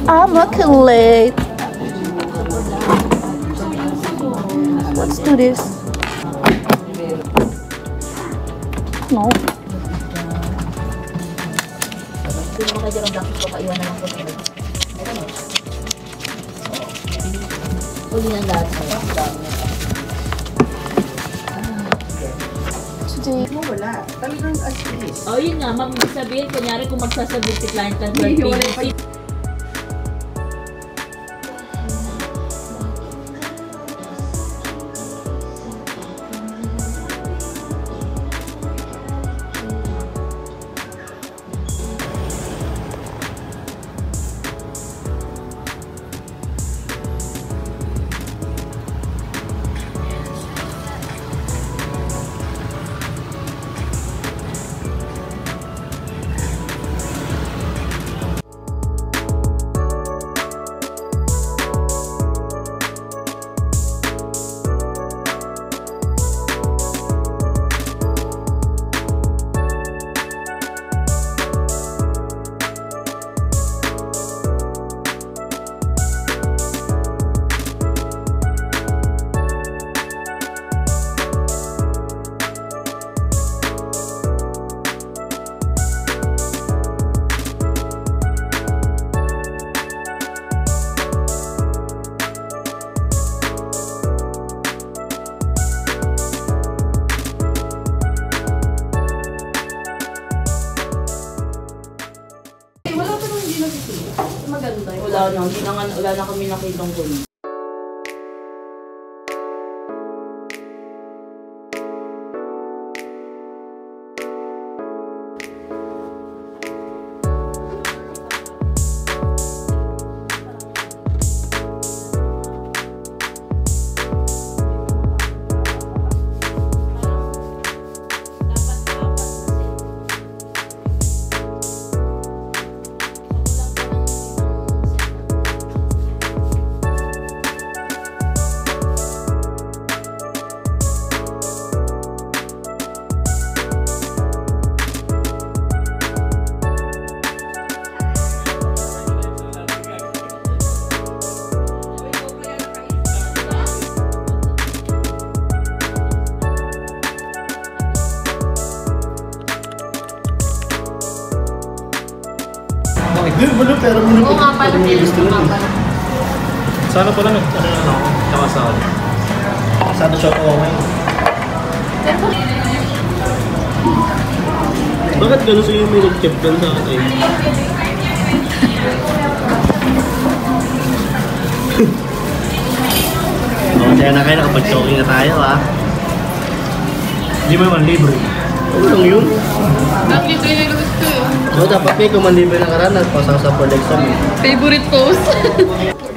I'm looking late. Let's do this. No. Today. Wala. Talagang as is. Oh, yun nga. Ma'am, sabihin, kunyari kung magsasabihin si client ng 12 Wala na kami nakitang kunin. Hindi, wala pero muna. Oo nga pala, gusto nga pala. Sana pala ano na ako, tsaka sa akin. Sana siya ako ngayon. Bakit gano'n sa'yo may nag-chip doon sa akin? Kaya na kayo, nakapag-choking na tayo Hindi mo naman libre. Ano lang yun? Libre na gusto ko yun. Dapat may kumanlibre ng karanas, pasasa for the exam. Favorite post.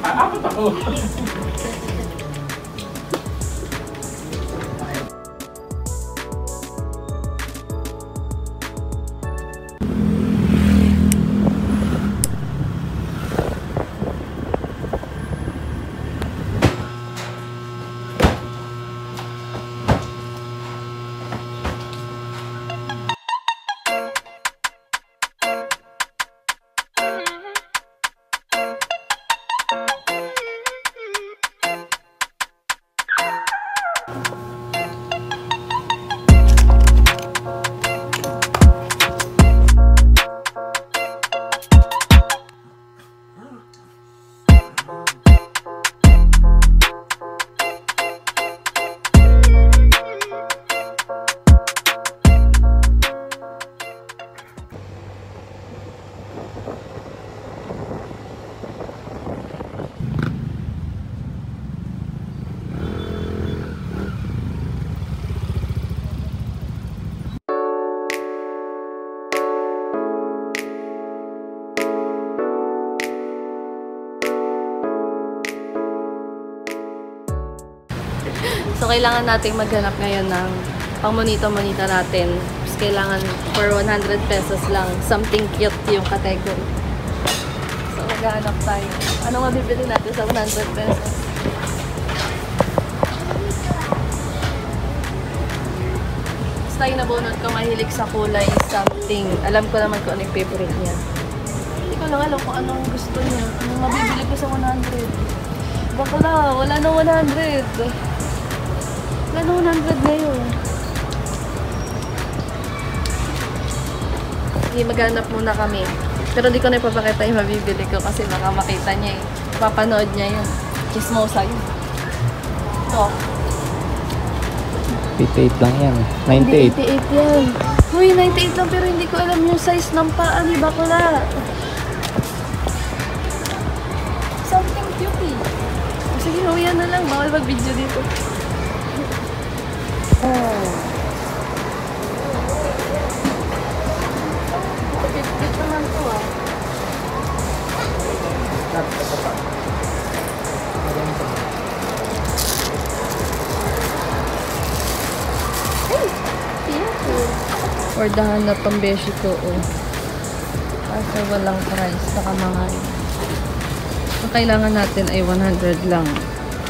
Apat ako. So, kailangan nating maghanap ngayon ng pang-monita-monita natin. Tapos, kailangan for 100 pesos lang. Something cute yung category. So, maghanap tayo. Anong mabibili natin sa 100 pesos? tayo nabunod ko mahilig sa kulay something. Alam ko naman kung ano yung favorite niya. Hindi ko lang alam kung anong gusto niya. Anong mabibili ko sa 100. Bakla, wala na 100. Wala na 100 ngayon. Sige, maghanap muna kami. Pero di ko na ipapakita yung mabibili ko kasi baka makita niya eh. Papanood niya yun. Chismosa yun. Ito. 88 lang yan. Hindi, 98. 88 yan. Uy, 98 lang pero hindi ko alam yung size ng paa ni bakla. Something cute eh. Sige, huwian na lang. Bawal mag-video dito. Oh. Cute naman to ah. Ordahan na tong beshi ko, oh. Kasi walang price, saka mahal. Ang kailangan natin ay 100 lang.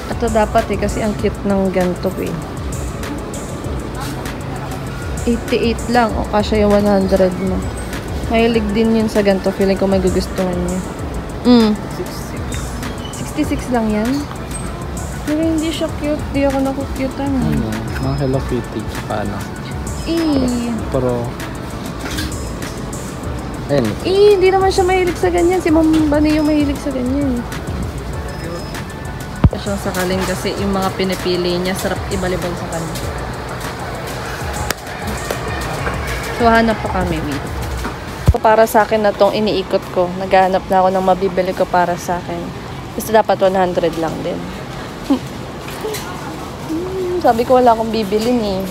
Ito dapat eh, kasi ang cute ng ganito eh. 88 lang, o kasya yung 100 mo. Mahilig din yun sa ganito, feeling ko may gugustuhan niya. 66 lang yan? Pero hindi siya cute, di ako naku-cutean. Ano? Mga Hello Kitty. Paano? Pero... Ayun. Hindi naman siya mahilig sa ganyan. Si Ma'am Bani yung mahilig sa ganyan. Siyang sakaling kasi yung mga pinipili niya, sarap ibalibang sa kanya. So, hanap pa kami, wait. So, para sa akin na tong iniikot ko. Naghahanap na ako ng mabibili ko para sa akin. Kasi dapat 100 lang din. Sabi ko wala akong bibilin eh.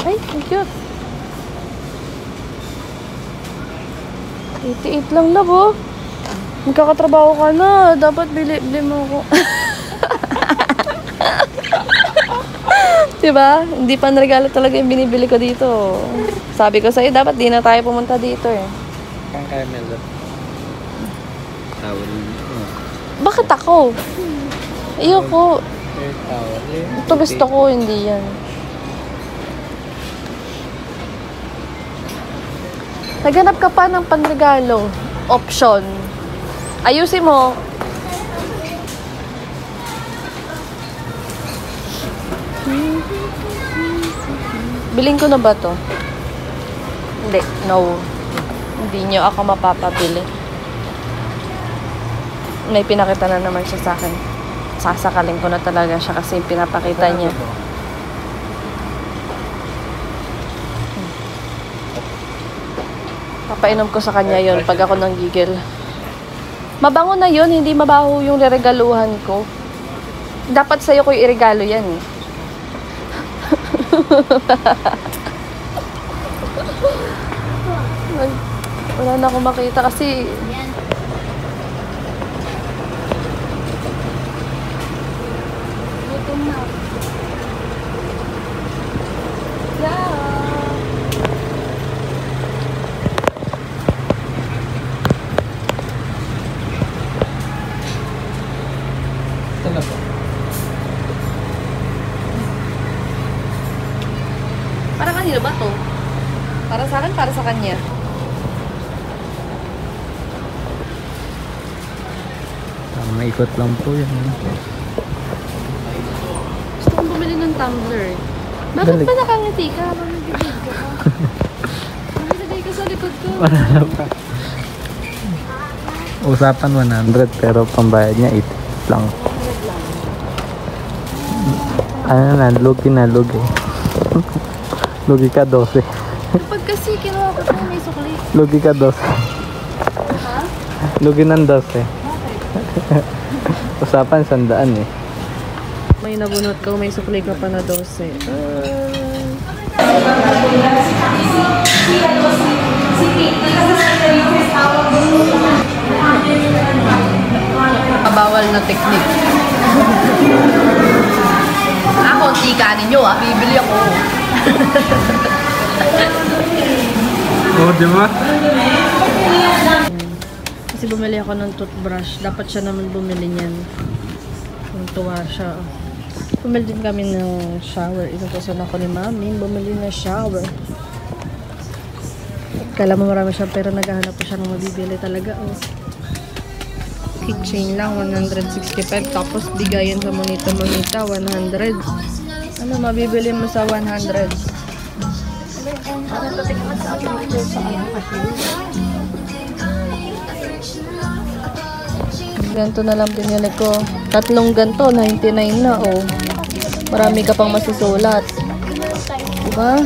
Ay, ang cute. 88 lang na po. Magkakatrabaho ka na. Dapat bili mo ako. Diba? Hindi pa regalo talaga yung binibili ko dito. Sabi ko sa'yo, dapat di na tayo pumunta dito eh. Kang caramel. Towel. Bakit ako? Ayoko. Towel. Ito gusto ko, hindi yan. Naghanap ka pa ng panregalo. Option. Ayusin mo. Biling ko na ba to? Hindi. No. Hindi nyo ako mapapabili. May pinakita na naman siya sa akin. Sasakalin ko na talaga siya kasi yung pinapakita niya. Papainom ko sa kanya yon pag ako nang gigil. Mabango na yon, hindi mabaho yung regaluhan ko. Dapat sa'yo ko i-regalo yan eh. Wala na akong makita kasi gutom na. Yeah. Talaga. Para kanino ba to? Para sa akin, para sa kanya. Maikot lang po yan. Gusto kong bumili ng tumbler. Bakit Dali. pa nakangiti ka habang nag-video ka? Nagilagay ka sa likod ko. Wala pa. Usapan 100 pero pambayad niya 80 lang. Ano na, lugi na, lugi. Lugi ka 12. Kapag kasi kinuha ko may sukli. Lugi ka 12. Ha? Lugi ng 12. Usapan 100 eh. May nabunot ka, may sukli ka pa na 12. Bawal na teknik. Ako, tika ninyo ah. Bibili ako. Oh, di ba? Kasi bumili ako ng toothbrush. Dapat siya naman bumili niyan. Tuwa siya. Bumili din kami ng shower. Inutusan ako ni Mami. Bumili ng shower. Kala mo marami siya pero naghahanap po siya ng mabibili talaga. Oh. Keychain lang, 165. Tapos bigayan sa monita-monita, 100. Ano mabibili mo sa 100? Ganto na lang binili ko. 3 ganto, 99 na, oh. Marami ka pang masusulat. Diba?